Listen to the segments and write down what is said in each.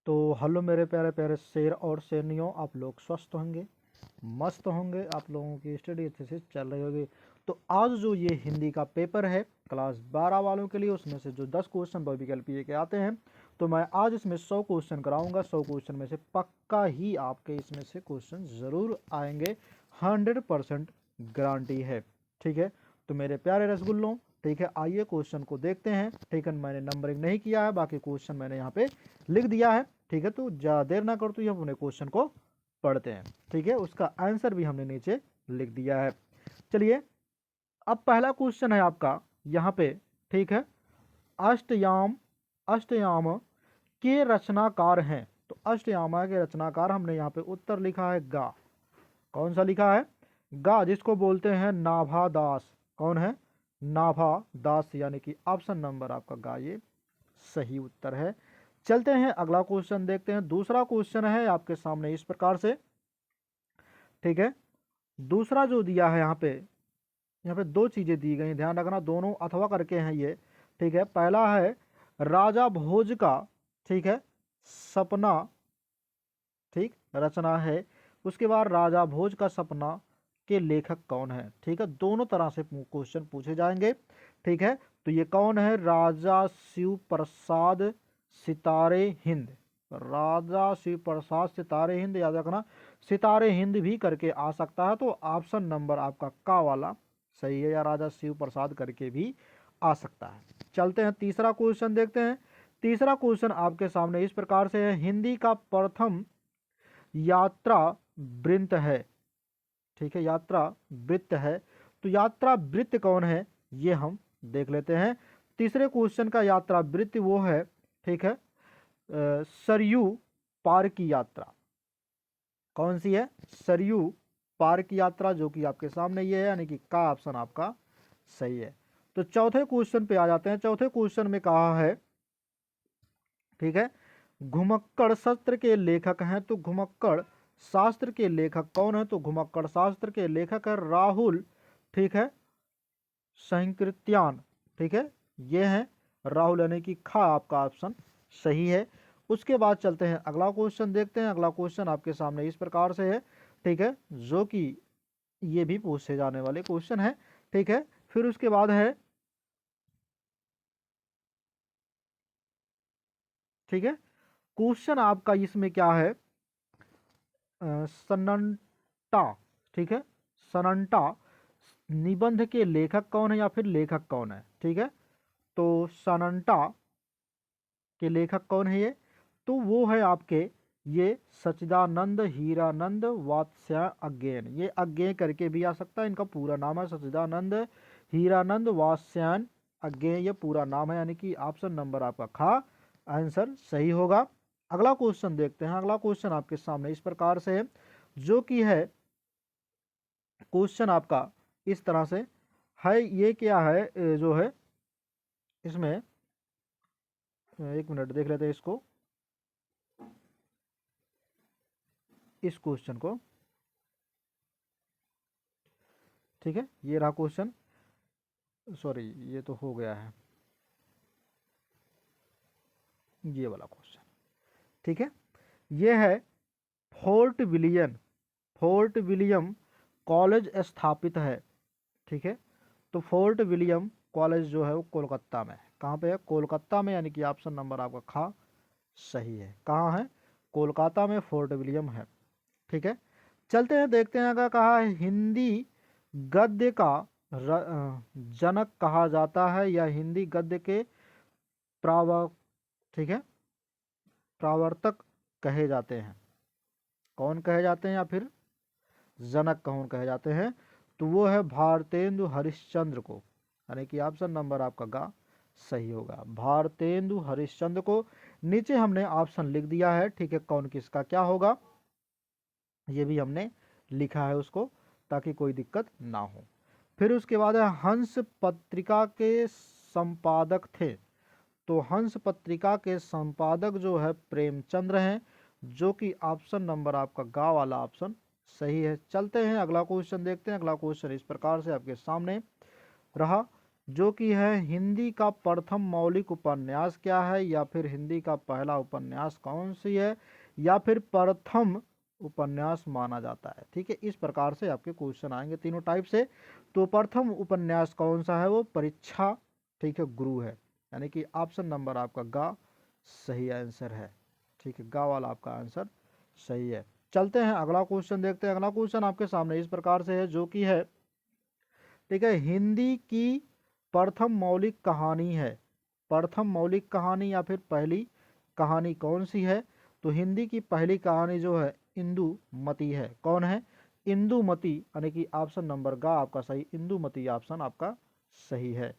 तो हेलो मेरे प्यारे प्यारे शेर और शेरनियों, आप लोग स्वस्थ होंगे, मस्त होंगे, आप लोगों की स्टडी अच्छे से चल रही होगी। तो आज जो ये हिंदी का पेपर है क्लास 12 वालों के लिए, उसमें से जो 10 क्वेश्चन बहुविकल्पीय के आते हैं, तो मैं आज इसमें 100 क्वेश्चन कराऊंगा। 100 क्वेश्चन में से पक्का ही आपके इसमें से क्वेश्चन ज़रूर आएंगे, 100% गारंटी है। ठीक है, तो मेरे प्यारे रसगुल्लों, ठीक है, आइए क्वेश्चन को देखते हैं। ठीक है, मैंने नंबरिंग नहीं किया है, बाकी क्वेश्चन मैंने यहाँ पे लिख दिया है। ठीक है, तो ज़्यादा देर ना करते हुए हम अपने क्वेश्चन को पढ़ते हैं। ठीक है, उसका आंसर भी हमने नीचे लिख दिया है। चलिए, अब पहला क्वेश्चन है आपका यहाँ पे। ठीक है, अष्टयाम अष्टयाम के रचनाकार हैं। तो अष्टयामा के रचनाकार हमने यहाँ पे उत्तर लिखा है गा। कौन सा लिखा है? गा, जिसको बोलते हैं नाभा दास। कौन है? नाभा दास, यानी कि ऑप्शन नंबर आपका गा ये सही उत्तर है। चलते हैं अगला क्वेश्चन देखते हैं। दूसरा क्वेश्चन है आपके सामने इस प्रकार से। ठीक है, दूसरा जो दिया है यहाँ पे दो चीजें दी गई, ध्यान रखना, दोनों अथवा करके हैं ये। ठीक है, पहला है राजा भोज का, ठीक है, सपना, ठीक, रचना है। उसके बाद राजा भोज का सपना के लेखक कौन है? ठीक है, दोनों तरह से क्वेश्चन पूछे जाएंगे। ठीक है, तो ये कौन है? राजा शिव प्रसाद सितारे हिंद। राजा शिव प्रसाद सितारे हिंद, याद रखना, सितारे हिंद भी करके आ सकता है, तो ऑप्शन नंबर आपका का वाला सही है, या राजा शिव प्रसाद करके भी आ सकता है। चलते हैं तीसरा क्वेश्चन देखते हैं। तीसरा क्वेश्चन आपके सामने इस प्रकार से है। हिंदी का प्रथम यात्रा वृत्त है। ठीक है, यात्रा वृत्त है, तो यात्रा वृत्त कौन है ये हम देख लेते हैं। तीसरे क्वेश्चन का यात्रा वृत्त वो है, ठीक है, सरयू पार की यात्रा। कौन सी है? सरयू पार की यात्रा, जो कि आपके सामने ये है, यानी कि का ऑप्शन आपका सही है। तो चौथे क्वेश्चन पे आ जाते हैं। चौथे क्वेश्चन में कहा है, ठीक है, घुमक्कड़ शास्त्र के लेखक हैं, तो घुमक्कड़ शास्त्र के लेखक कौन है? तो घुमक्कड़ शास्त्र के लेखक है राहुल, ठीक है, सहकृत्यान। ठीक है, ये है राहुल, यानी कि खा आपका ऑप्शन सही है। उसके बाद चलते हैं अगला क्वेश्चन देखते हैं। अगला क्वेश्चन आपके सामने इस प्रकार से है, ठीक है, जो कि ये भी पूछे जाने वाले क्वेश्चन है। ठीक है, फिर उसके बाद है, ठीक है, क्वेश्चन आपका इसमें क्या है? सन्नाटा, ठीक है, सन्नाटा निबंध के लेखक कौन है, या फिर लेखक कौन है? ठीक है, तो सन्नाटा के लेखक कौन है ये? तो वो है आपके ये सच्चिदानंद हीरानंद वात्स्यायन अज्ञेय। ये अज्ञेय करके भी आ सकता है, इनका पूरा नाम है सच्चिदानंद हीरानंद वात्स्यायन अज्ञेय, ये पूरा नाम है, यानी कि ऑप्शन नंबर आपका खा आंसर सही होगा। अगला क्वेश्चन देखते हैं। अगला क्वेश्चन आपके सामने इस प्रकार से है, जो कि है क्वेश्चन आपका इस तरह से है। ये क्या है जो है इसमें, एक मिनट देख लेते हैं इसको, इस क्वेश्चन को। ठीक है, ये रहा क्वेश्चन, सॉरी ये तो हो गया है, ये वाला क्वेश्चन। ठीक है, ये है fort William, fort William college स्थापित है। ठीक है, तो फोर्ट विलियम कॉलेज जो है वो कोलकाता में है। कहाँ पे है? कोलकाता में, यानी कि ऑप्शन नंबर आपका खा सही है। कहाँ है? कोलकाता में फोर्ट विलियम है। ठीक है, चलते हैं देखते हैं। अगर कहा है हिंदी गद्य का जनक कहा जाता है, या हिंदी गद्य के प्राव, ठीक है, प्रावर्तक कहे जाते हैं, कौन कहे जाते हैं, या फिर जनक कौन कहे जाते हैं? तो वो है भारतेंदु हरिश्चंद्र को, यानी कि ऑप्शन नंबर आपका गा सही होगा, भारतेंदु हरिश्चंद्र को। नीचे हमने ऑप्शन लिख दिया है, ठीक है, कौन किसका क्या होगा ये भी हमने लिखा है उसको, ताकि कोई दिक्कत ना हो। फिर उसके बाद है हंस पत्रिका के संपादक थे। तो हंस पत्रिका के संपादक जो है प्रेमचंद्र हैं, जो कि ऑप्शन नंबर आपका गा वाला ऑप्शन सही है। चलते हैं अगला क्वेश्चन देखते हैं। अगला क्वेश्चन इस प्रकार से आपके सामने रहा, जो कि है हिंदी का प्रथम मौलिक उपन्यास क्या है, या फिर हिंदी का पहला उपन्यास कौन सी है, या फिर प्रथम उपन्यास माना जाता है। ठीक है, इस प्रकार से आपके क्वेश्चन आएंगे तीनों टाइप से। तो प्रथम उपन्यास कौन सा है, वो परीक्षा, ठीक है, गुरु है, यानी कि ऑप्शन नंबर आपका गा सही आंसर है। ठीक है, गा वाला आपका आंसर सही है। चलते हैं अगला क्वेश्चन देखते हैं। अगला क्वेश्चन आपके सामने इस प्रकार से है, जो कि है, ठीक है, हिंदी की प्रथम मौलिक कहानी है। प्रथम मौलिक कहानी या फिर पहली कहानी कौन सी है। तो हिंदी की पहली कहानी जो है इंदुमती है। कौन है, इंदुमती, यानी कि ऑप्शन नंबर गा आपका सही, इंदुमती ऑप्शन आपका सही है।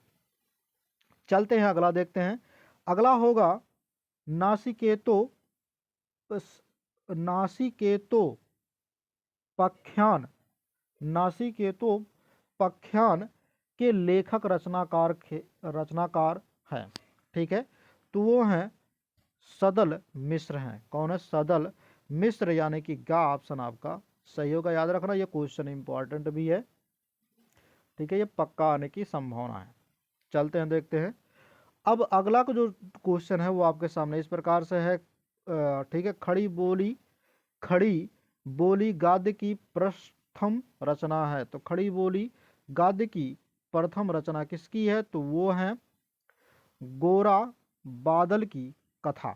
चलते हैं अगला देखते हैं। अगला होगा नासिकेतो नासिकेतो पख्यान। नासिकेतो पख्यान के लेखक रचनाकार हैं। ठीक है, तो वो हैं सदल मिश्र हैं। कौन है, सदल मिश्र, यानी कि गा ऑप्शन आपका सही होगा। याद रखना ये क्वेश्चन इंपॉर्टेंट भी है। ठीक है, ये पक्का आने की संभावना है। चलते हैं देखते हैं। अब अगला का जो क्वेश्चन है वो आपके सामने इस प्रकार से है। ठीक है, खड़ी बोली गद्य की प्रथम रचना है। तो खड़ी बोली गद्य की प्रथम रचना किसकी है, तो वो है गोरा बादल की कथा।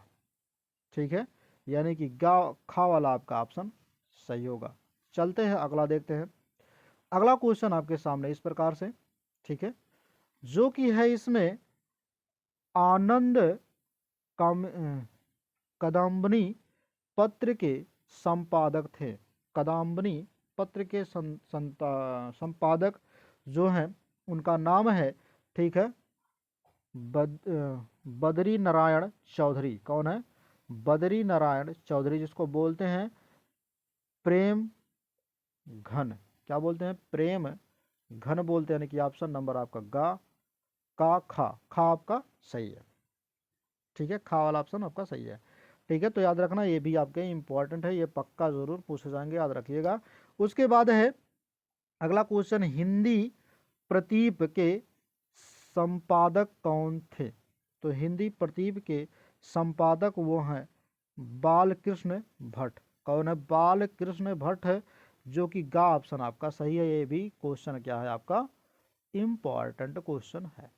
ठीक है, यानी कि गा खा वाला आपका ऑप्शन सही होगा। चलते हैं अगला देखते हैं। अगला क्वेश्चन आपके सामने इस प्रकार से, ठीक है, जो कि है इसमें आनंद कदम्बनी पत्र के संपादक थे। कदम्बनी पत्र के संपादक जो हैं उनका नाम है, ठीक है, बद्री नारायण चौधरी। कौन है, बद्री नारायण चौधरी, जिसको बोलते हैं प्रेम घन। क्या बोलते हैं, प्रेम घन बोलते हैं, यानी कि ऑप्शन नंबर आपका गा का खा आपका सही है। ठीक है, खा वाला ऑप्शन आपका सही है। ठीक है, तो याद रखना ये भी आपके इंपॉर्टेंट है, ये पक्का जरूर पूछे जाएंगे, याद रखिएगा। उसके बाद है अगला क्वेश्चन, हिंदी प्रतीप के संपादक कौन थे। तो हिंदी प्रतीप के संपादक वो हैं बालकृष्ण भट्ट। कौन है, बालकृष्ण भट्ट है, जो कि गा ऑप्शन आपका सही है। ये भी क्वेश्चन क्या है आपका, इम्पॉर्टेंट क्वेश्चन है।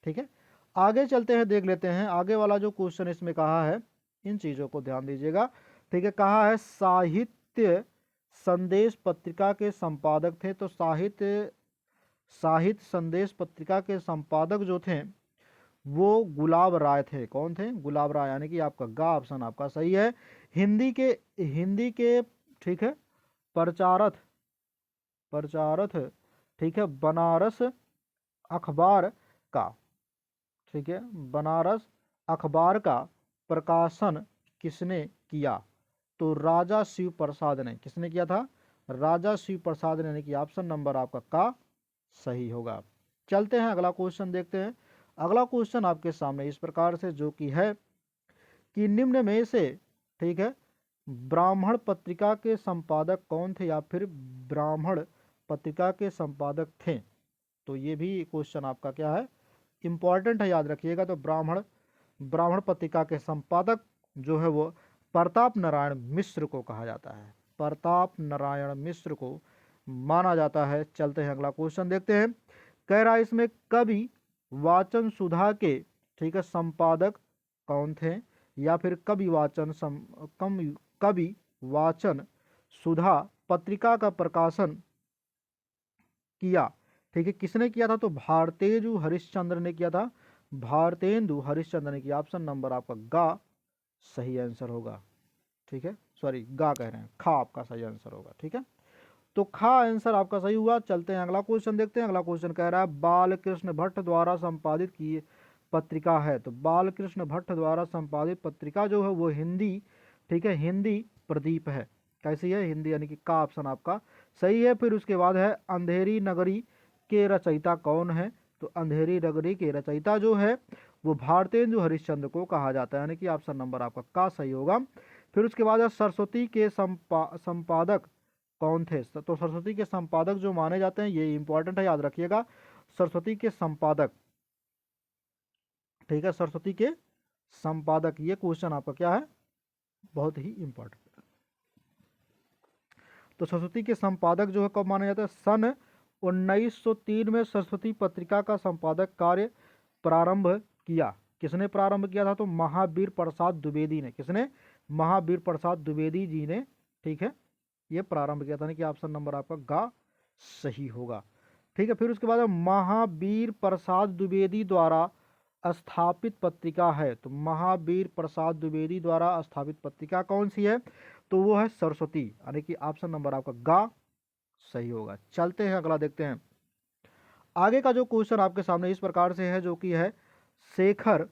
ठीक है, आगे चलते हैं, देख लेते हैं आगे वाला जो क्वेश्चन इसमें कहा है, इन चीज़ों को ध्यान दीजिएगा। ठीक है, कहा है साहित्य संदेश पत्रिका के संपादक थे। तो साहित्य संदेश पत्रिका के संपादक जो थे वो गुलाब राय थे। कौन थे, गुलाब राय, यानी कि आपका गा ऑप्शन आपका सही है। हिंदी के ठीक है प्रचारथ, ठीक है, बनारस अखबार का, ठीक है, बनारस अखबार का प्रकाशन किसने किया। तो राजा शिव प्रसाद ने। किसने किया था, राजा शिव प्रसाद ने, यानी कि ऑप्शन नंबर आपका का सही होगा। चलते हैं अगला क्वेश्चन देखते हैं। अगला क्वेश्चन आपके सामने इस प्रकार से, जो कि है कि निम्न में से, ठीक है, ब्राह्मण पत्रिका के संपादक कौन थे, या फिर ब्राह्मण पत्रिका के संपादक थे। तो ये भी क्वेश्चन आपका क्या है, इंपॉर्टेंट है, याद रखिएगा। तो ब्राह्मण पत्रिका के संपादक जो है वो प्रताप नारायण मिश्र को कहा जाता है। प्रताप नारायण मिश्र को माना जाता है। चलते हैं अगला क्वेश्चन देखते हैं। कह रहा है इसमें कवि वाचन सुधा के, ठीक है, संपादक कौन थे, या फिर कवि वाचन सुधा पत्रिका का प्रकाशन किया। ठीक है, किसने किया था, तो भारतेंदु हरिश्चंद्र ने किया था। भारतेंदु हरिश्चंद्र ने किया। ऑप्शन नंबर आपका गा सही आंसर होगा। ठीक है, सॉरी गा कह रहे हैं, खा आपका सही आंसर होगा। ठीक है, तो खा आंसर आपका सही हुआ। चलते हैं अगला क्वेश्चन देखते हैं। अगला क्वेश्चन कह रहा है बालकृष्ण भट्ट द्वारा संपादित की पत्रिका है। तो बालकृष्ण भट्ट द्वारा संपादित पत्रिका जो है वो हिंदी, ठीक है, हिंदी प्रदीप है। कैसी है, हिंदी, यानी कि का ऑप्शन आपका सही है। फिर उसके बाद है अंधेरी नगरी के रचयिता कौन है। तो अंधेरी नगरी के रचयिता जो है वो भारतेंदु हरिश्चंद्र को कहा जाता है, यानी कि ऑप्शन नंबर आपका का सही होगा। फिर उसके बाद है सरस्वती के संपादक कौन थे। तो सरस्वती के संपादक जो माने जाते हैं, ये इंपॉर्टेंट है, याद रखिएगा। सरस्वती के संपादक, ठीक है, सरस्वती के संपादक, ये क्वेश्चन आपका क्या है, बहुत ही इंपॉर्टेंट। तो सरस्वती के संपादक जो है कब माना जाता है, सन 1903 में सरस्वती पत्रिका का संपादक कार्य प्रारंभ किया। किसने प्रारंभ किया था, तो महावीर प्रसाद द्विवेदी ने। किसने, महावीर प्रसाद द्विवेदी जी ने, ठीक है, ये प्रारंभ किया था, कि ऑप्शन नंबर आपका गा सही होगा। ठीक है, फिर उसके बाद महावीर प्रसाद द्विवेदी द्वारा स्थापित पत्रिका है, तो महावीर प्रसाद द्विवेदी द्वारा स्थापित पत्रिका कौन सी है, तो वो है सरस्वती, यानी कि ऑप्शन नंबर आपका गा सही होगा। चलते हैं अगला देखते हैं। आगे का जो क्वेश्चन आपके सामने इस प्रकार से है, जो कि है शेखर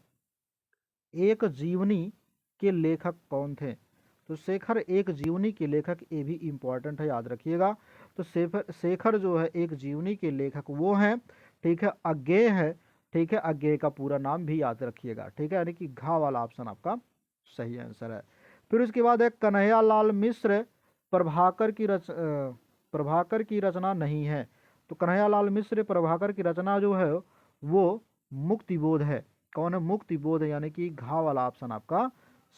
एक जीवनी के लेखक कौन थे। तो शेखर एक जीवनी के लेखक, ये भी इंपॉर्टेंट है, याद रखिएगा। तो शेखर जो है एक जीवनी के लेखक वो हैं, ठीक है, अज्ञेय है, ठीक है, अज्ञेय का पूरा नाम भी याद रखिएगा, ठीक है, यानी कि घा वाला ऑप्शन आपका सही आंसर है। फिर उसके बाद है कन्हैयालाल मिश्र प्रभाकर की रचना नहीं है। तो कन्हैयालाल मिश्र प्रभाकर की रचना जो है वो मुक्तिबोध है। कौन है, मुक्तिबोध है, यानी कि घा वाला ऑप्शन आपका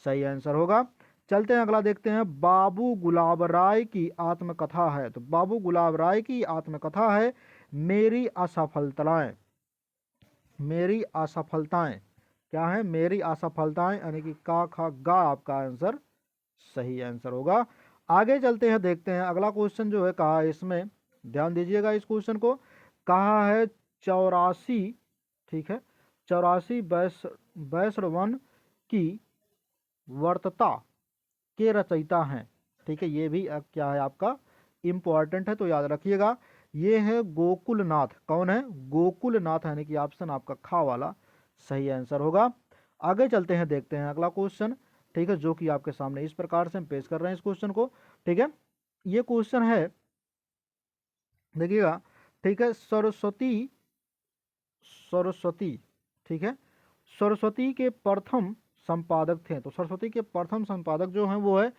सही आंसर होगा। चलते हैं अगला देखते हैं। बाबू गुलाब राय की आत्मकथा है, तो बाबू गुलाब राय की आत्मकथा है मेरी असफलताएं। मेरी असफलताएं क्या है, मेरी असफलताएं, यानी कि का खा गा आपका आंसर सही आंसर होगा। आगे चलते हैं, देखते हैं अगला क्वेश्चन जो है, कहा है इसमें, ध्यान दीजिएगा इस क्वेश्चन को, कहा है 84, ठीक है, 84 वैष्णवन की वर्तता के रचयिता हैं। ठीक है, ये भी क्या है आपका इंपॉर्टेंट है, तो याद रखिएगा। ये है गोकुलनाथ। कौन है, गोकुलनाथ, यानी कि ऑप्शन आपका खा वाला सही आंसर होगा। आगे चलते हैं, देखते हैं अगला क्वेश्चन, ठीक है, जो कि आपके सामने इस प्रकार से हम पेश कर रहे हैं इस क्वेश्चन को। ठीक है, ये क्वेश्चन है, देखिएगा, ठीक है, सरस्वती, ठीक है, सरस्वती के प्रथम संपादक थे। तो सरस्वती के प्रथम संपादक जो हैं वो है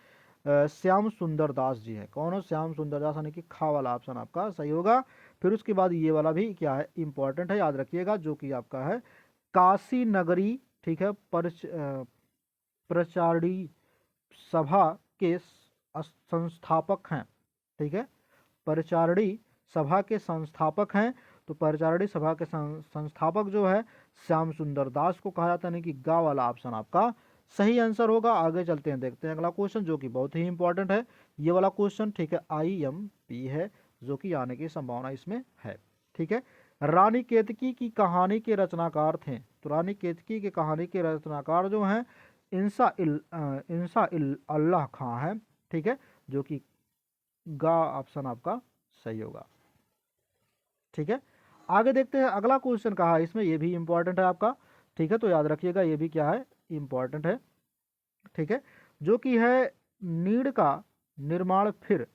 श्याम सुंदर दास जी हैं। कौन है, श्याम सुंदर दास, यानी कि खा वाला ऑप्शन आपका सही होगा। फिर उसके बाद ये वाला भी क्या है, इंपॉर्टेंट है, याद रखिएगा, जो कि आपका है काशी नगरी, ठीक है, प्रचारी सभा के संस्थापक हैं। ठीक है, परिचारणी सभा के संस्थापक हैं। तो परिचारणी सभा के संस्थापक जो है श्याम सुंदर दास को कहा जाता है, कि गा वाला ऑप्शन आपका सही आंसर होगा। आगे चलते हैं, देखते हैं अगला क्वेश्चन, जो कि बहुत ही इंपॉर्टेंट है ये वाला क्वेश्चन। ठीक है, IMP है, जो कि आने की संभावना इसमें है। ठीक है, रानी केतकी की कहानी के रचनाकार थे। तो रानी केतकी की कहानी के रचनाकार जो हैं इंसा इल अल्लाह खां है। ठीक है, जो कि गा ऑप्शन आपका सही होगा। ठीक है, आगे देखते हैं अगला क्वेश्चन कहा है इसमें, ये भी इंपॉर्टेंट है आपका। ठीक है, तो याद रखिएगा, ये भी क्या है, इंपॉर्टेंट है। ठीक है, जो कि है नीड़ का निर्माण फिर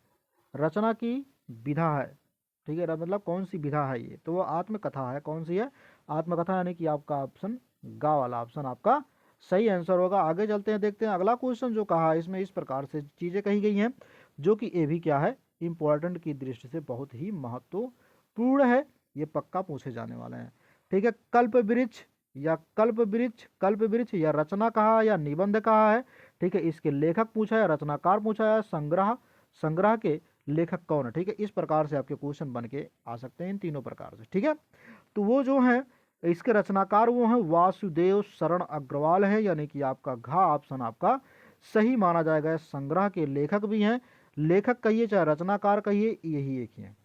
रचना की विधा है। ठीक है, मतलब कौन सी विधा है ये, तो वो आत्मकथा है। कौन सी है, आत्मकथा, यानी कि आपका ऑप्शन गा वाला ऑप्शन आपका सही आंसर होगा। आगे चलते हैं, देखते हैं अगला क्वेश्चन जो कहा है इसमें, इस प्रकार से चीजें कही गई हैं, जो कि ये भी क्या है, इंपॉर्टेंट की दृष्टि से बहुत ही महत्वपूर्ण है, ये पक्का पूछे जाने वाले हैं। ठीक है, कल्प वृक्ष या रचना कहा या निबंध कहा है। ठीक है, इसके लेखक पूछा है, रचनाकार पूछा है, संग्रह के लेखक कौन है। ठीक है, इस प्रकार से आपके क्वेश्चन बन के आ सकते हैं, इन तीनों प्रकार से। ठीक है, तो वो जो है इसके रचनाकार वो हैं वासुदेव शरण अग्रवाल है, यानी कि आपका घा ऑप्शन आपका सही माना जाएगा। संग्रह के लेखक भी हैं, लेखक कहिए चाहे रचनाकार कहिए, यही एक ही है।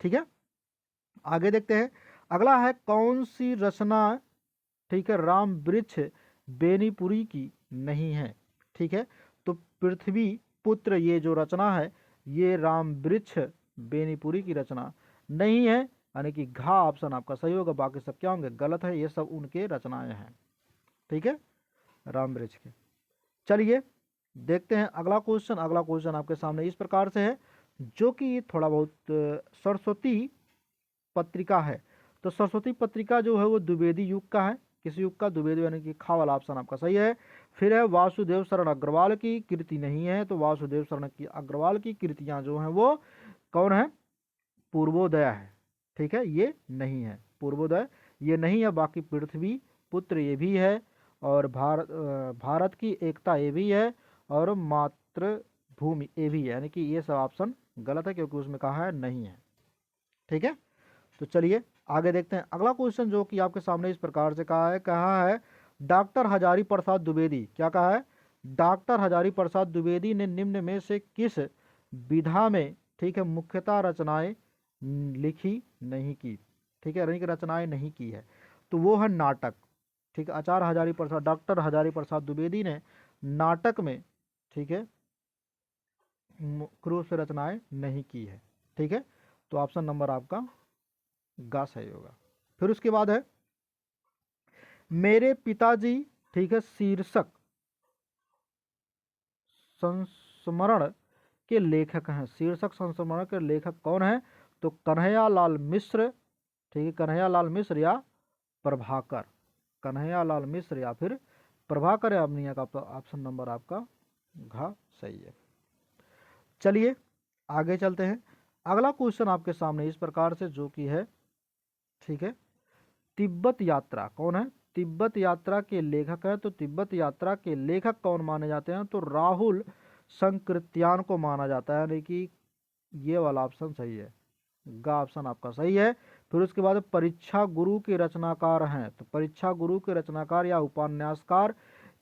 ठीक है, आगे देखते हैं अगला है कौन सी रचना, ठीक है, राम वृक्ष बेनीपुरी की नहीं है। ठीक है, तो पृथ्वी पुत्र ये जो रचना है ये राम वृक्ष बेनीपुरी की रचना नहीं है, यानी कि घा ऑप्शन आपका सही होगा। बाकी सब क्या होंगे, गलत है, ये सब उनके रचनाएं हैं। ठीक है, राम वृक्ष के। चलिए देखते हैं अगला क्वेश्चन। अगला क्वेश्चन आपके सामने इस प्रकार से है, जो कि थोड़ा बहुत सरस्वती पत्रिका है। तो सरस्वती पत्रिका जो है वो द्विवेदी युग का है। किस युग का, द्विवेदी, यानी कि खा वाला ऑप्शन आपका सही है। फिर है वासुदेव शरण अग्रवाल की कृति नहीं है। तो वासुदेव शरण की अग्रवाल की कृतियां जो हैं वो कौन है, पूर्वोदय है। ठीक है, ये नहीं है, पूर्वोदय ये नहीं है। बाकी पृथ्वी पुत्र ये भी है, और भारत की एकता ये भी है, और मातृभूमि ये भी है, यानी कि ये सब ऑप्शन गलत है क्योंकि उसमें कहा है नहीं है। ठीक है, तो चलिए आगे देखते हैं अगला क्वेश्चन जो कि आपके सामने इस प्रकार से कहा है डॉक्टर हजारी प्रसाद द्विवेदी, क्या कहा है, डॉक्टर हजारी प्रसाद द्विवेदी ने निम्न में से किस विधा में, ठीक है, मुख्यतः रचनाएं लिखी नहीं की, ठीक है, यानी कि रचनाएं नहीं की है, तो वो है नाटक। ठीक है, आचार्य हजारी प्रसाद, डॉक्टर हजारी प्रसाद द्विवेदी ने नाटक में, ठीक है, मुख्य रूप से रचनाएं नहीं की है। ठीक है, तो ऑप्शन नंबर आपका गा सही होगा। फिर उसके बाद है मेरे पिताजी, ठीक है, शीर्षक संस्मरण के लेखक हैं। शीर्षक संस्मरण के लेखक कौन है, तो कन्हैयालाल मिश्र, ठीक है, कन्हैयालाल मिश्र या प्रभाकर, कन्हैयालाल मिश्र या फिर प्रभाकर या अमनिया का ऑप्शन नंबर आपका घ सही है। चलिए आगे चलते हैं। अगला क्वेश्चन आपके सामने इस प्रकार से जो कि है, ठीक है, तिब्बत यात्रा कौन है, तिब्बत यात्रा के लेखक है, तो तिब्बत यात्रा के लेखक कौन माने जाते हैं, तो राहुल संकृत्यान को माना जाता है, यानी कि ये वाला ऑप्शन सही है, गा ऑप्शन आपका सही है। फिर उसके बाद परीक्षा गुरु के रचनाकार हैं, तो परीक्षा गुरु के रचनाकार या उपन्यासकार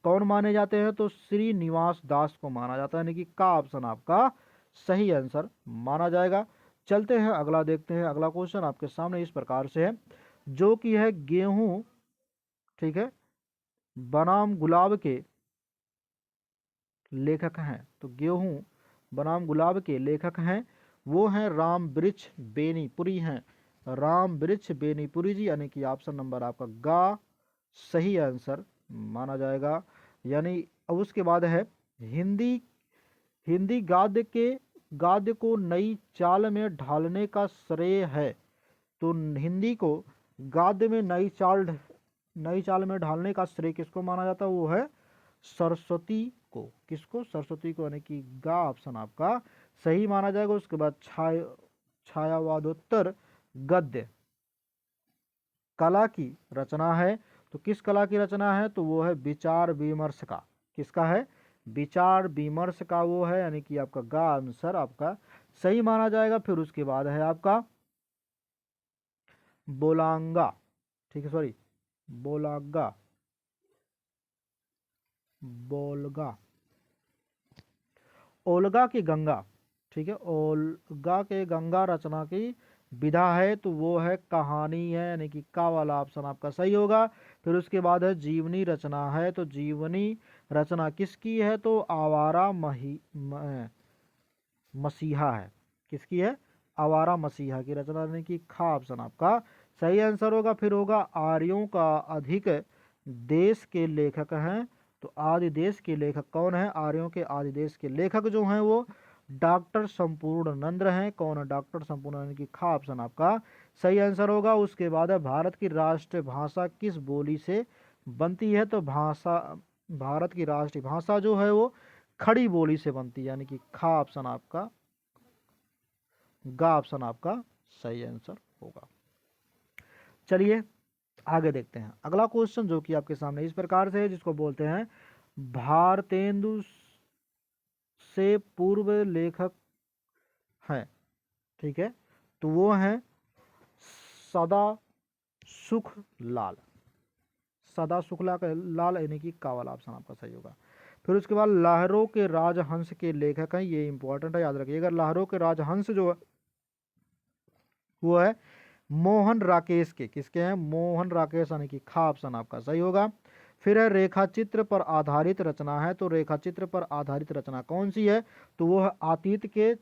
कौन माने जाते हैं, तो श्रीनिवास दास को माना जाता है, यानी कि का ऑप्शन आपका सही आंसर माना जाएगा। चलते हैं अगला देखते हैं। अगला क्वेश्चन आपके सामने इस प्रकार से है जो कि है गेहूं, ठीक है, बनाम गुलाब के लेखक हैं, तो गेहूं बनाम गुलाब के लेखक हैं वो हैं राम वृक्ष बेनीपुरी हैं, राम वृक्ष बेनीपुरी जी, यानी कि ऑप्शन नंबर आपका गा सही आंसर माना जाएगा। यानी अब उसके बाद है हिंदी हिंदी गाद्य को नई चाल में ढालने का श्रेय है, तो हिंदी को गाद्य में नई चाल में ढालने का श्रेय किसको माना जाता है, वो है सरस्वती को, किसको, सरस्वती को, यानी कि गा ऑप्शन आपका सही माना जाएगा। उसके बाद छायावादोत्तर गद्य कला की रचना है, तो किस कला की रचना है, तो वो है विचार विमर्श का, किसका है, विचार विमर्श का वो है, यानी कि आपका गा आंसर आपका सही माना जाएगा। फिर उसके बाद है आपका बोलांगा, ठीक है, सॉरी बोलागा बोलगा ओल्गा की गंगा, ठीक है, ओल्गा के गंगा रचना की विधा है, तो वो है कहानी है, यानी कि का वाला ऑप्शन आपका सही होगा। फिर उसके बाद है जीवनी रचना है, तो जीवनी रचना किसकी है, तो आवारा मसीहा है, किसकी है, आवारा मसीहा की रचना, यानी कि खा ऑप्शन आपका सही आंसर होगा। फिर होगा आर्यों का अधिक देश के लेखक हैं, तो आदि देश के लेखक कौन है, आर्यों के आदि देश के लेखक जो हैं वो डॉक्टर संपूर्ण नंद हैं, कौन है, डॉक्टर संपूर्ण, यानी कि खा ऑप्शन आपका सही आंसर होगा। उसके बाद है भारत की राष्ट्रीय भाषा किस बोली से बनती है, तो भारत की राष्ट्रीय भाषा जो है वो खड़ी बोली से बनती है, यानी कि खा ऑप्शन आपका गा ऑप्शन आपका सही आंसर होगा। चलिए आगे देखते हैं अगला क्वेश्चन जो कि आपके सामने इस प्रकार से है, जिसको बोलते हैं भारतेंदु से पूर्व लेखक हैं, ठीक है, तो वो हैं सदा सुख लाल, सदा शुक्ला का लाल, यानी कि का वाला ऑप्शन आपका सही होगा। फिर उसके बाद लहरों के राजहंस के लेखक हैं, ये इंपॉर्टेंट है, याद रखिएगा, लहरों के राजहंस जो है वो है मोहन राकेश के, किसके हैं, मोहन राकेश, यानी कि खा ऑप्शन आपका सही होगा। फिर है रेखाचित्र पर आधारित रचना है, तो रेखाचित्र पर आधारित रचना कौन सी है, तो वो है अतीत के,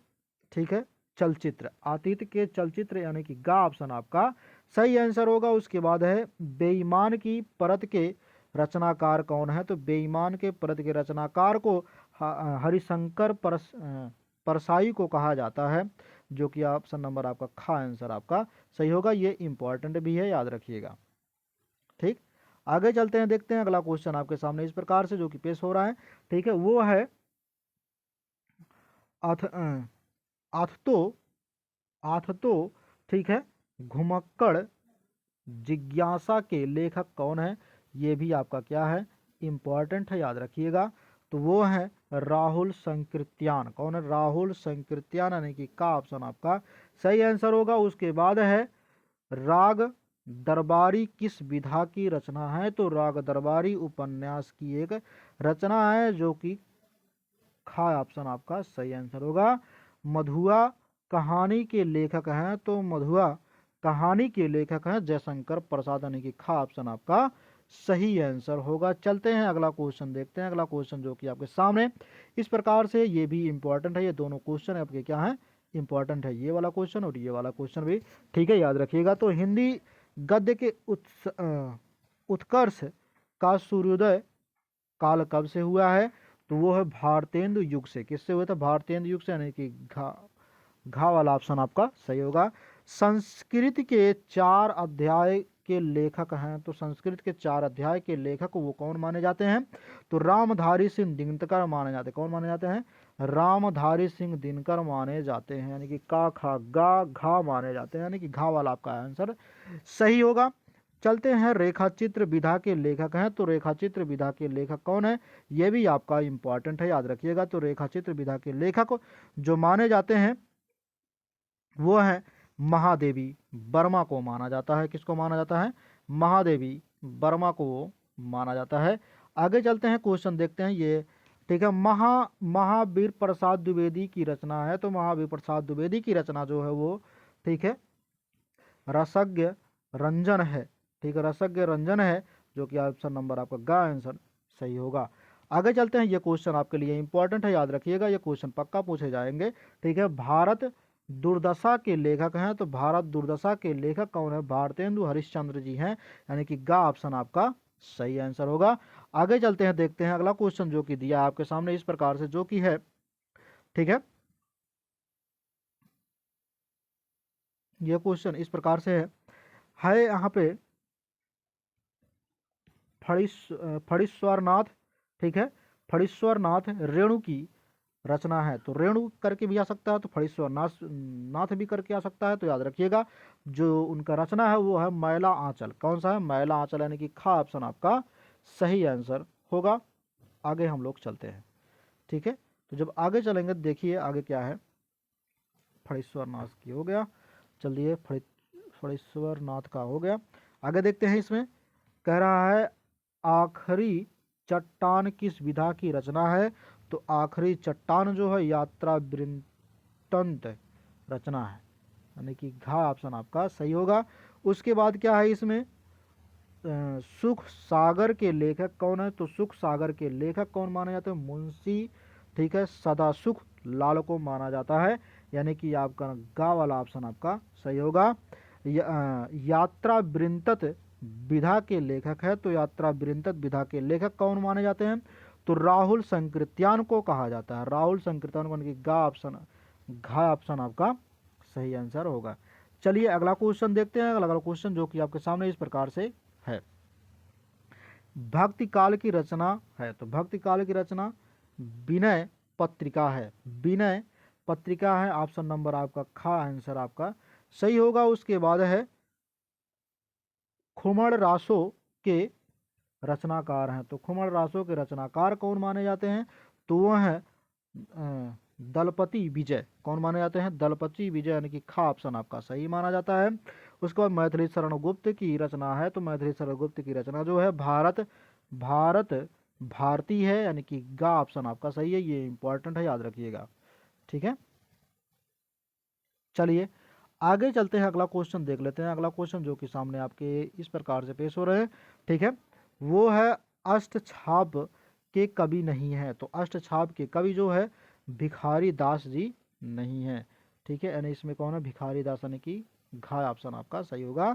ठीक है, चलचित्र, अतीत के चलचित्र, यानी कि गा ऑप्शन आपका सही आंसर होगा। उसके बाद है बेईमान की परत के रचनाकार कौन है, तो बेईमान के परत के रचनाकार को हरिशंकर परसाई को कहा जाता है, जो कि ऑप्शन नंबर आपका खा आंसर आपका सही होगा। ये इंपॉर्टेंट भी है, याद रखिएगा। ठीक, आगे चलते हैं, देखते हैं अगला क्वेश्चन आपके सामने इस प्रकार से जो कि पेश हो रहा है, ठीक है, वो है आथतो, ठीक है, घुमक्कड़ जिज्ञासा के लेखक कौन है, ये भी आपका क्या है, इम्पॉर्टेंट है, याद रखिएगा। तो वो है राहुल संकृत्यान। कौन है, राहुल संकृत्यान, यानी कि का ऑप्शन आपका सही आंसर होगा। उसके बाद है राग दरबारी किस विधा की रचना है, तो राग दरबारी उपन्यास की एक रचना है, जो कि खा ऑप्शन आपका सही आंसर होगा। मधुआ कहानी के लेखक हैं, तो मधुआ कहानी के लेखक हैं जयशंकर प्रसाद, यानी कि खा ऑप्शन आपका सही आंसर होगा। चलते हैं अगला क्वेश्चन देखते हैं। अगला क्वेश्चन जो कि आपके सामने इस प्रकार से, ये भी इंपॉर्टेंट है, ये दोनों क्वेश्चन आपके क्या है, इंपॉर्टेंट है, ये वाला क्वेश्चन और ये वाला क्वेश्चन भी, ठीक है, याद रखिएगा। तो हिंदी गद्य के उत्कर्ष का सूर्योदय काल कब से हुआ है, तो वो है भारतेंदु युग से। किससे हुआ था, भारतेंदु युग से, यानी कि घा वाला ऑप्शन आपका सही होगा। संस्कृत के 4 अध्याय के लेखक हैं, तो संस्कृत के 4 अध्याय के लेखक वो कौन माने जाते हैं, तो रामधारी सिंह दिनकर माने जाते हैं। कौन माने जाते हैं, रामधारी सिंह दिनकर माने जाते हैं, यानी कि का खा गा घा माने जाते हैं, यानी कि घा वाला आपका आंसर सही होगा। चलते हैं, रेखाचित्र विधा के लेखक हैं, तो रेखाचित्र विधा के लेखक कौन है, ये भी आपका इंपॉर्टेंट है, याद रखिएगा। तो रेखाचित्र विधा के लेखक जो माने जाते हैं वो है महादेवी वर्मा को माना जाता है। किसको माना जाता है, महादेवी वर्मा को माना जाता है। आगे चलते हैं, क्वेश्चन देखते हैं ये, ठीक है। महावीर प्रसाद द्विवेदी की रचना है, तो महावीर प्रसाद द्विवेदी की रचना जो है वो, ठीक है, रसज्ञ रंजन है, ठीक है, रसज्ञ रंजन है, जो कि ऑप्शन नंबर आपका गा आंसर सही होगा। आगे चलते हैं, ये क्वेश्चन आपके लिए इंपॉर्टेंट है, याद रखिएगा, ये क्वेश्चन पक्का पूछे जाएंगे, ठीक है। भारत दुर्दशा के लेखक हैं, तो भारत दुर्दशा के लेखक कौन है, भारतेंदु हरिश्चंद्र जी हैं, यानी कि गा ऑप्शन आपका सही आंसर होगा। आगे चलते हैं, देखते हैं अगला क्वेश्चन जो कि दिया आपके सामने इस प्रकार से, जो कि है, ठीक है, ये क्वेश्चन इस प्रकार से है यहाँ पे फणीश्वरनाथ, ठीक है, फणीश्वरनाथ रेणु की रचना है, तो रेणु करके भी आ सकता है, तो फणीश्वरनाथ नाथ भी करके आ सकता है, तो याद रखिएगा जो उनका रचना है वो है मैला आंचल। कौन सा है, मैला आंचल, यानी कि खा ऑप्शन आपका सही आंसर होगा। आगे हम लोग चलते हैं, ठीक है। तो जब आगे चलेंगे देखिए आगे क्या है, फणीश्वरनाथ की हो गया, चलिए फणीश्वरनाथ का हो गया। आगे देखते हैं, इसमें कह रहा है आखिरी चट्टान किस विधा की रचना है, तो आखिरी चट्टान जो है यात्रा वृत्तांत रचना है, यानी कि घा ऑप्शन आपका सही होगा। उसके बाद क्या है इसमें, सुख सागर के लेखक कौन है, तो सुख सागर के लेखक कौन माने जाते हैं, मुंशी, ठीक है, सदासुख लाल को माना जाता है, यानी कि आपका गा वाला ऑप्शन आपका सही होगा। यात्रा वृत्तांत विधा के लेखक है, तो यात्रा वृत्तांत विधा के लेखक कौन माने जाते हैं, तो राहुल संकृत्यान को कहा जाता है, राहुल संकृत्यान को, यानी कि गा ऑप्शन घा ऑप्शन आपका सही आंसर होगा। चलिए अगला क्वेश्चन देखते हैं। अगला क्वेश्चन जो कि आपके सामने इस प्रकार से है, भक्ति काल की रचना है, तो भक्ति काल की रचना विनय पत्रिका है, विनय पत्रिका है, ऑप्शन नंबर आपका खा आंसर आपका सही होगा। उसके बाद है खुमण रासो के रचनाकार हैं, तो खुमण रासो के रचनाकार कौन माने जाते हैं, तो वह है दलपति विजय। कौन माने जाते हैं, दलपति विजय, यानी कि खा ऑप्शन आपका सही माना जाता है। उसके बाद मैथिली शरण गुप्त की रचना है, तो मैथिली शरण गुप्त की रचना जो है भारत भारती है, यानी कि गा ऑप्शन आपका सही है, ये इंपॉर्टेंट है, याद रखिएगा, ठीक है। चलिए आगे चलते हैं, अगला क्वेश्चन देख लेते हैं। अगला क्वेश्चन जो कि सामने आपके इस प्रकार से पेश हो रहे हैं, ठीक है, वो है अष्टछाप के कवि नहीं है, तो अष्टछाप के कवि जो है भिखारी दास जी नहीं है, ठीक है, यानी इसमें कौन है, भिखारी दास, यानी कि घा ऑप्शन आपका सही होगा।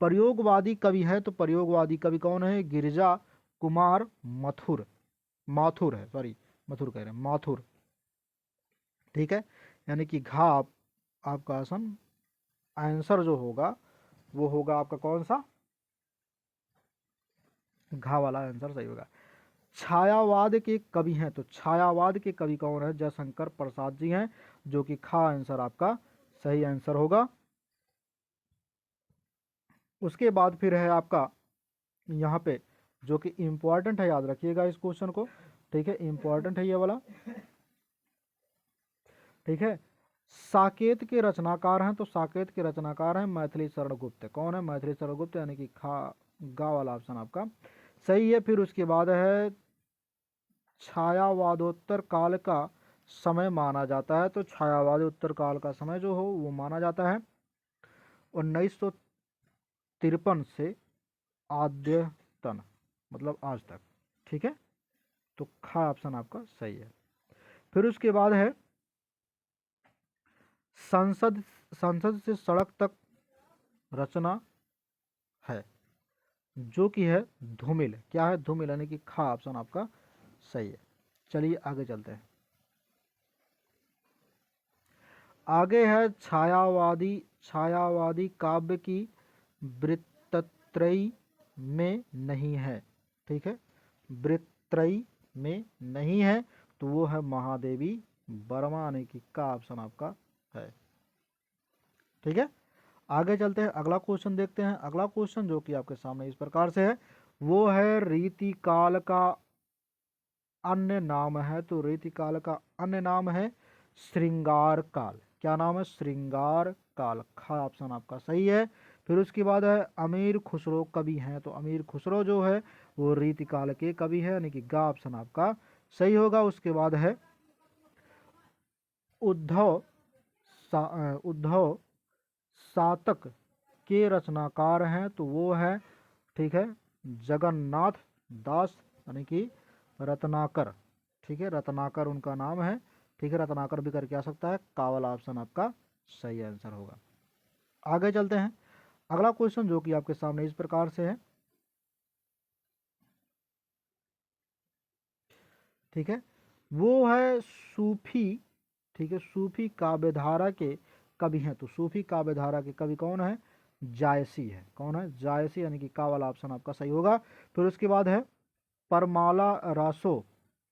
प्रयोगवादी कवि है, तो प्रयोगवादी कवि कौन है, गिरिजा कुमार माथुर है, सॉरी मथुर कह रहे हैं, माथुर, ठीक है, यानी कि घा आपका आंसर जो होगा वो होगा आपका कौन सा, घा वाला आंसर सही होगा। छायावाद के कवि हैं, तो छायावाद के कवि कौन है, जयशंकर प्रसाद जी हैं, जो कि खा आंसर आपका सही आंसर होगा। उसके बाद फिर है आपका यहाँ पे जो कि इम्पोर्टेंट है, याद रखिएगा इस क्वेश्चन को, ठीक है, इम्पोर्टेंट है ये वाला, ठीक है। साकेत के रचनाकार हैं, तो साकेत के रचनाकार हैं मैथिली शरण गुप्त। कौन है? मैथिली शरण गुप्त, यानी कि गा वाला ऑप्शन आपका सही है। फिर उसके बाद है छायावादोत्तर काल का समय माना जाता है, तो छायावादोत्तर काल का समय जो हो वो माना जाता है 1953 से आद्यतन, मतलब आज तक, ठीक है। तो खा ऑप्शन आपका सही है। फिर उसके बाद है संसद संसद से सड़क तक रचना है, जो कि है धूमिल। क्या है? धूमिल, यानी कि खा ऑप्शन आपका सही है। चलिए आगे चलते हैं। आगे है छायावादी काव्य की वृत्तत्रयी में नहीं है, ठीक है, वृत्तत्रयी में नहीं है, तो वो है महादेवी वर्मा, यानी कि का ऑप्शन आपका है, ठीक है। आगे चलते हैं, अगला क्वेश्चन देखते हैं। अगला क्वेश्चन जो कि आपके सामने इस प्रकार से है, वो है रीतिकाल का अन्य नाम है, तो रीतिकाल का अन्य नाम है श्रृंगार काल। क्या नाम है? श्रृंगार काल। खा ऑप्शन आपका सही है। फिर उसके बाद है अमीर खुसरो कवि हैं, तो अमीर खुसरो जो है वो रीतिकाल के कवि है, यानी कि गा ऑप्शन आपका सही होगा। उसके बाद है उद्धव सातक के रचनाकार हैं, तो वो है, ठीक है, जगन्नाथ दास, यानी कि रत्नाकर, ठीक है, रत्नाकर उनका नाम है, ठीक है, रत्नाकर भी करके आ सकता है। कावला ऑप्शन आपका सही आंसर होगा। आगे चलते हैं, अगला क्वेश्चन जो कि आपके सामने इस प्रकार से है, ठीक है, वो है सूफी, ठीक है, सूफी काव्यधारा के कवि हैं, तो सूफी काव्यधारा के कवि कौन है? जायसी है। कौन है? जायसी, यानी कि का वाला ऑप्शन आपका सही होगा। फिर उसके बाद है परमाला रासो,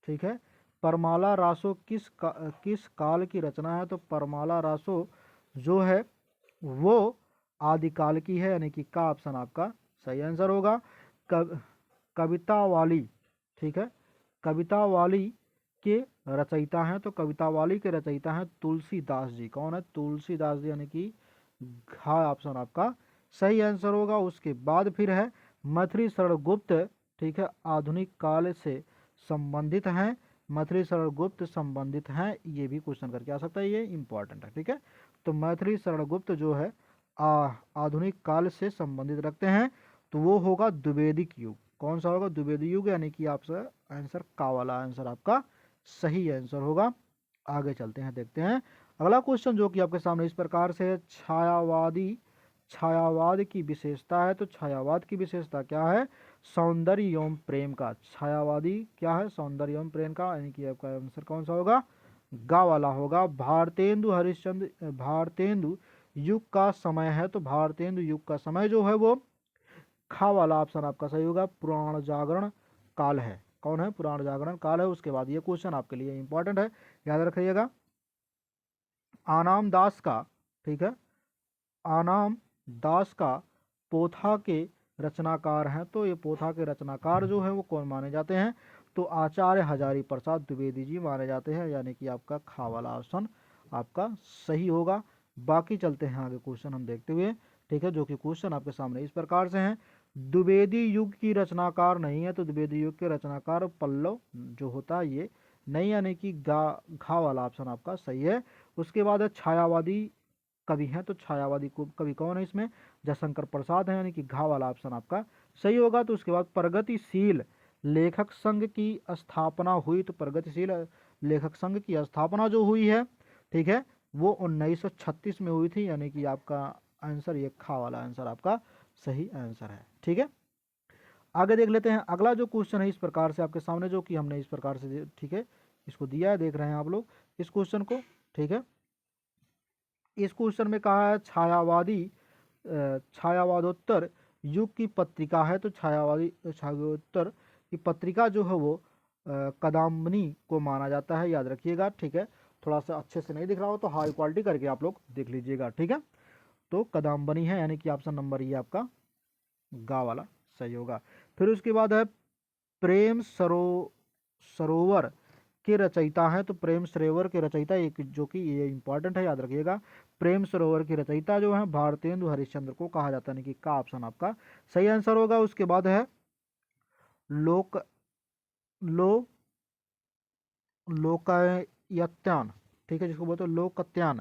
ठीक है, परमाला रासो किस काल की रचना है? तो परमाला रासो जो है वो आदिकाल की है, यानी कि का ऑप्शन आपका सही आंसर होगा। कविता वाली, ठीक है, कविता वाली के रचयिता हैं, तो कविता वाली के रचयिता हैं तुलसीदास जी। कौन है? तुलसीदास जी, यानी कि घा ऑप्शन आपका सही आंसर होगा। उसके बाद फिर है मैथिली शरण गुप्त, ठीक है, आधुनिक काल से संबंधित हैं, मैथिली शरण गुप्त संबंधित हैं, ये भी क्वेश्चन करके आ सकता है, ये इंपॉर्टेंट है, ठीक है। तो मैथिली शरण गुप्त जो है आधुनिक काल से संबंधित रखते हैं, तो वो होगा द्विवेदिक युग। कौन सा होगा? द्विवेदी युग, यानी कि आपका आंसर का वाला आंसर आपका सही आंसर होगा। आगे चलते हैं, देखते हैं अगला क्वेश्चन जो कि आपके सामने इस प्रकार से है, छायावाद की विशेषता है, तो छायावाद की विशेषता क्या है? सौंदर्य एवं प्रेम का। छायावादी क्या है? सौंदर्य एवं प्रेम का, यानी कि आपका आंसर कौन सा होगा? गा वाला होगा। भारतेंदु युग का समय है, तो भारतेंदु युग का समय जो है वो खा वाला ऑप्शन आपका सही होगा, पुराण जागरण काल है। कौन है? पुराण जागरण काल है। उसके बाद ये क्वेश्चन आपके लिए इंपॉर्टेंट है, याद रखिएगा। आनाम दास का, ठीक है, आनाम दास का पोथा के रचनाकार हैं, तो ये पोथा के रचनाकार जो है वो कौन माने जाते हैं? तो आचार्य हजारी प्रसाद द्विवेदी जी माने जाते हैं, यानी कि आपका खा वाला ऑप्शन आपका सही होगा। बाकी चलते हैं आगे क्वेश्चन हम देखते हुए, ठीक है, जो कि क्वेश्चन आपके सामने इस प्रकार से हैं। द्विवेदी युग की रचनाकार नहीं है, तो द्विवेदी युग के रचनाकार पल्लव जो होता है ये नहीं, यानी कि घा वाला ऑप्शन आपका सही है। उसके बाद है छायावादी कवि हैं, तो छायावादी कवि कौन है इसमें? जयशंकर प्रसाद है, यानी कि घा वाला ऑप्शन आपका सही होगा। तो उसके बाद प्रगतिशील लेखक संघ की स्थापना हुई, तो प्रगतिशील लेखक संघ की स्थापना जो हुई है, ठीक है, वो 1936 में हुई थी, यानी कि आपका आंसर ये खा वाला आंसर आपका सही आंसर है, ठीक है। आगे देख लेते हैं अगला जो क्वेश्चन है इस प्रकार से आपके सामने, जो कि हमने इस प्रकार से, ठीक है, इसको दिया है, देख रहे हैं आप लोग इस क्वेश्चन को, ठीक है। इस क्वेश्चन में कहा है छायावादोत्तर युग की पत्रिका है, तो छायावादोत्तर की पत्रिका जो है वो कदम्बनी को माना जाता है, याद रखिएगा, ठीक है। थोड़ा सा अच्छे से नहीं दिख रहा हो तो हाई क्वालिटी करके आप लोग देख लीजिएगा, ठीक है। तो कदम्बनी है, यानी कि ऑप्शन नंबर ये आपका गा वाला सही होगा। फिर उसके बाद है प्रेम सरोवर के रचयिता हैं, तो प्रेम सरोवर के रचयिता एक जो कि ये इंपॉर्टेंट है, याद रखिएगा। प्रेम सरोवर के रचयिता जो है भारतेंदु हरिश्चंद्र को कहा जाता है, यानी कि का ऑप्शन आपका सही आंसर होगा। उसके बाद है लोक लो लोकायत्यान, ठीक है, जिसको बोलते हैं लोकत्यान,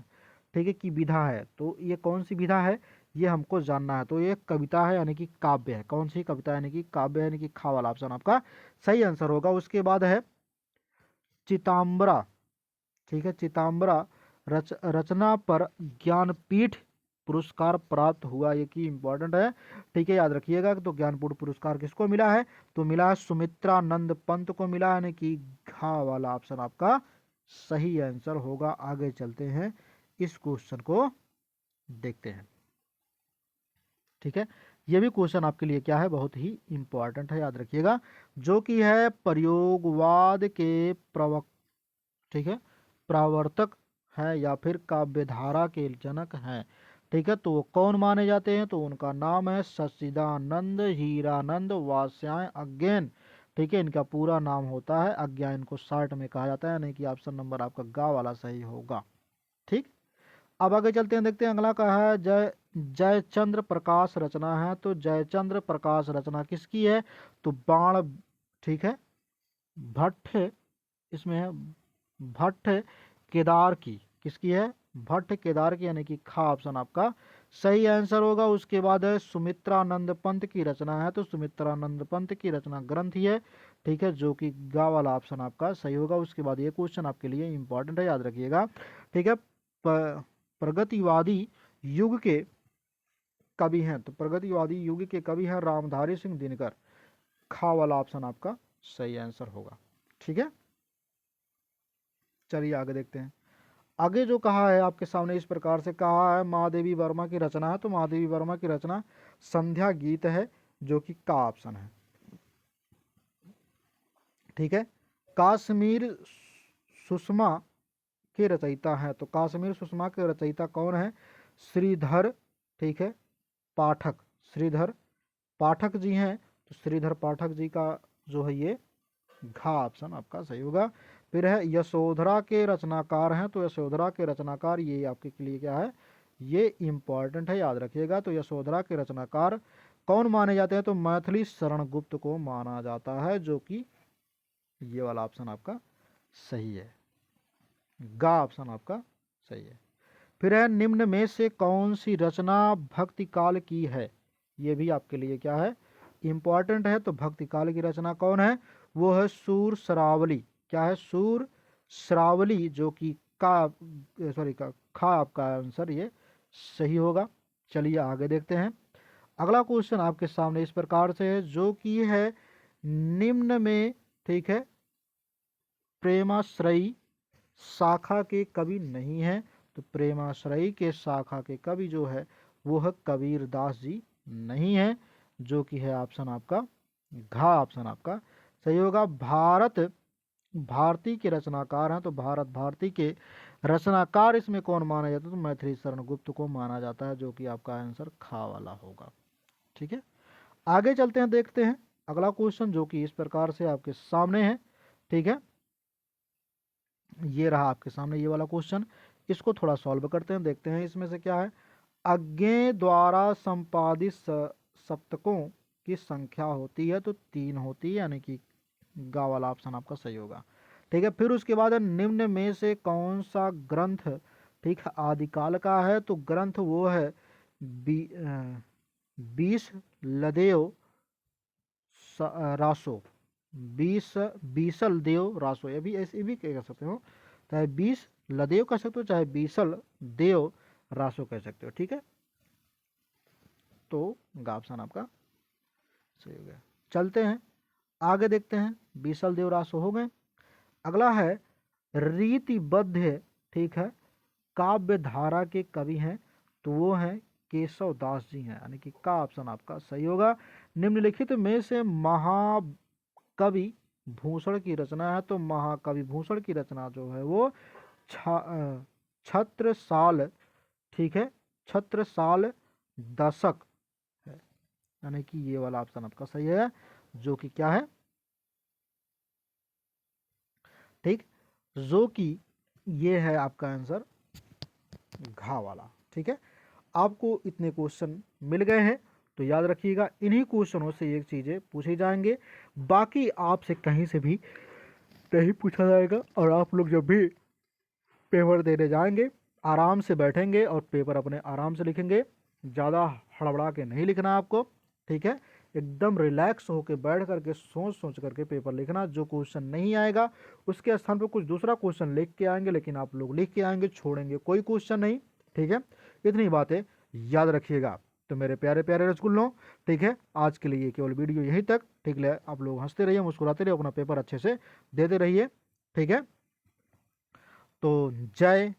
ठीक है, की विधा है। तो ये कौन सी विधा है ये हमको जानना है। तो ये कविता है यानी कि काव्य है। कौन सी कविता यानी कि काव्य है, यानी कि खा वाला ऑप्शन आपका सही आंसर होगा। उसके बाद है चिताम्बरा, ठीक है, चिताम्बरा रचना पर ज्ञानपीठ पुरस्कार प्राप्त हुआ, ये की इंपॉर्टेंट है, ठीक है, याद रखिएगा। तो ज्ञानपीठ पुरस्कार किसको मिला है, तो मिला है सुमित्रानंद पंत को मिला है, यानी कि घा वाला ऑप्शन आपका सही आंसर होगा। आगे चलते हैं, इस क्वेश्चन को देखते हैं, ठीक है। ये भी क्वेश्चन आपके लिए क्या है, बहुत ही इंपॉर्टेंट है, याद रखिएगा। जो कि है प्रयोगवाद के ठीक है, प्रवर्तक है या फिर काव्यधारा के जनक हैं, ठीक है। तो वो कौन माने जाते हैं, तो उनका नाम है सच्चिदानंद हीरानंद वात्स्यायन अज्ञेन, ठीक है। इनका पूरा नाम होता है अज्ञा, इनको शॉर्ट में कहा जाता है, यानी कि ऑप्शन नंबर आपका गा वाला सही होगा, ठीक। अब आगे चलते हैं, देखते हैं अगला का है जयचंद्र प्रकाश रचना है। तो जयचंद्र प्रकाश रचना किसकी है, तो बाण, ठीक है, भट्ट, इसमें है भट्ट केदार की, किसकी है, भट्ट केदार की, यानी कि खा ऑप्शन आपका सही आंसर होगा। उसके बाद है सुमित्रानंद पंत की रचना है। तो सुमित्रानंद पंत की रचना ग्रंथ ही है, ठीक है, जो कि गा वाला ऑप्शन आपका सही होगा। उसके बाद ये क्वेश्चन आपके लिए इंपॉर्टेंट है, याद रखिएगा, ठीक है। प्रगतिवादी युग के कवि हैं, तो प्रगतिवादी युग के कवि हैं रामधारी सिंह दिनकर, खा वाला ऑप्शन आपका सही आंसर होगा, ठीक है। चलिए आगे देखते हैं। आगे जो कहा है आपके सामने इस प्रकार से कहा है, महादेवी वर्मा की रचना है। तो महादेवी वर्मा की रचना संध्या गीत है, जो कि का ऑप्शन है, ठीक है। काश्मीर सुषमा के रचयिता है। तो काश्मीर सुषमा के रचयिता कौन है, श्रीधर, ठीक है, पाठक, श्रीधर पाठक जी हैं। तो श्रीधर पाठक जी का जो है ये घा ऑप्शन आपका सही होगा। फिर है यशोधरा के रचनाकार हैं। तो यशोधरा के रचनाकार ये आपके लिए क्या है, ये इंपॉर्टेंट है, याद रखिएगा। तो यशोधरा के रचनाकार कौन माने जाते हैं, तो मैथिली शरण गुप्त को माना जाता है, जो कि ये वाला ऑप्शन आपका सही है, गा ऑप्शन आपका सही है। फिर है निम्न में से कौन सी रचना भक्ति काल की है, ये भी आपके लिए क्या है, इंपॉर्टेंट है। तो भक्ति काल की रचना कौन है, वो है सूर श्रावली, क्या है, सूर श्रावली, जो कि का सॉरी का खा आपका आंसर ये सही होगा। चलिए आगे देखते हैं। अगला क्वेश्चन आपके सामने इस प्रकार से है, जो कि है निम्न में, ठीक है, प्रेमाश्रयी शाखा के कवि नहीं है। तो प्रेमाश्रयी के शाखा के कवि जो है वो है कबीर दास जी नहीं है, जो कि है ऑप्शन आपका घा ऑप्शन आपका सही होगा। भारती के रचनाकार हैं। तो भारत भारती के रचनाकार इसमें कौन माना जाता है, तो मैथिली शरण गुप्त को माना जाता है, जो कि आपका आंसर खा वाला होगा, ठीक है। आगे चलते हैं, देखते हैं अगला क्वेश्चन, जो कि इस प्रकार से आपके सामने है, ठीक है। ये रहा आपके सामने ये वाला क्वेश्चन, इसको थोड़ा सॉल्व करते हैं, देखते हैं इसमें से क्या है। अज्ञे द्वारा संपादित सप्तकों की संख्या होती है, तो 3 होती है, यानी कि गा वाला ऑप्शन आपका सही होगा, ठीक है। फिर उसके बाद निम्न में से कौन सा ग्रंथ, ठीक है, आदिकाल का है। तो ग्रंथ वो है बीस लदेव रासो, बीसल देव रासो, ये भी ऐसे भी कह सकते हो, चाहे 20 लदेव कह सकते हो, चाहे बीसल देव रासो कह सकते हो, ठीक है। तो ऑप्शन आपका सही हो गया। चलते हैं आगे, देखते हैं, बीसल देव रासो हो गए। अगला है रीतिबद्ध, ठीक है, काव्य धारा के कवि हैं। तो वो हैं केशव दास जी हैं, यानी कि का ऑप्शन आपका सही होगा। निम्नलिखित में से महाकवि भूषण की रचना है। तो महाकवि भूषण की रचना जो है वो छत्रसाल, ठीक है, छत्रसाल दशक है, यानी कि ये वाला ऑप्शन आपका सही है। जो कि क्या है, ठीक, जो कि ये है आपका आंसर घा वाला। ठीक है, आपको इतने क्वेश्चन मिल गए हैं, तो याद रखिएगा इन्हीं क्वेश्चनों से ये चीज़ें पूछे जाएंगे, बाकी आपसे कहीं से भी नहीं पूछा जाएगा। और आप लोग जब भी पेपर देने जाएंगे आराम से बैठेंगे और पेपर अपने आराम से लिखेंगे, ज़्यादा हड़बड़ा के नहीं लिखना आपको। ठीक है, एकदम रिलैक्स होके बैठ करके सोच सोच करके पेपर लिखना। जो क्वेश्चन नहीं आएगा उसके स्थान पर कुछ दूसरा क्वेश्चन लिख के आएंगे, लेकिन आप लोग लिख के आएंगे, छोड़ेंगे कोई क्वेश्चन नहीं। ठीक है, इतनी बातें याद रखिएगा। तो मेरे प्यारे प्यारे रसगुल्लों, ठीक है, आज के लिए केवल वीडियो यहीं तक। ठीक है, आप लोग हंसते रहिए, मुस्कुराते रहिए, अपना पेपर अच्छे से देते रहिए। ठीक है, तो जय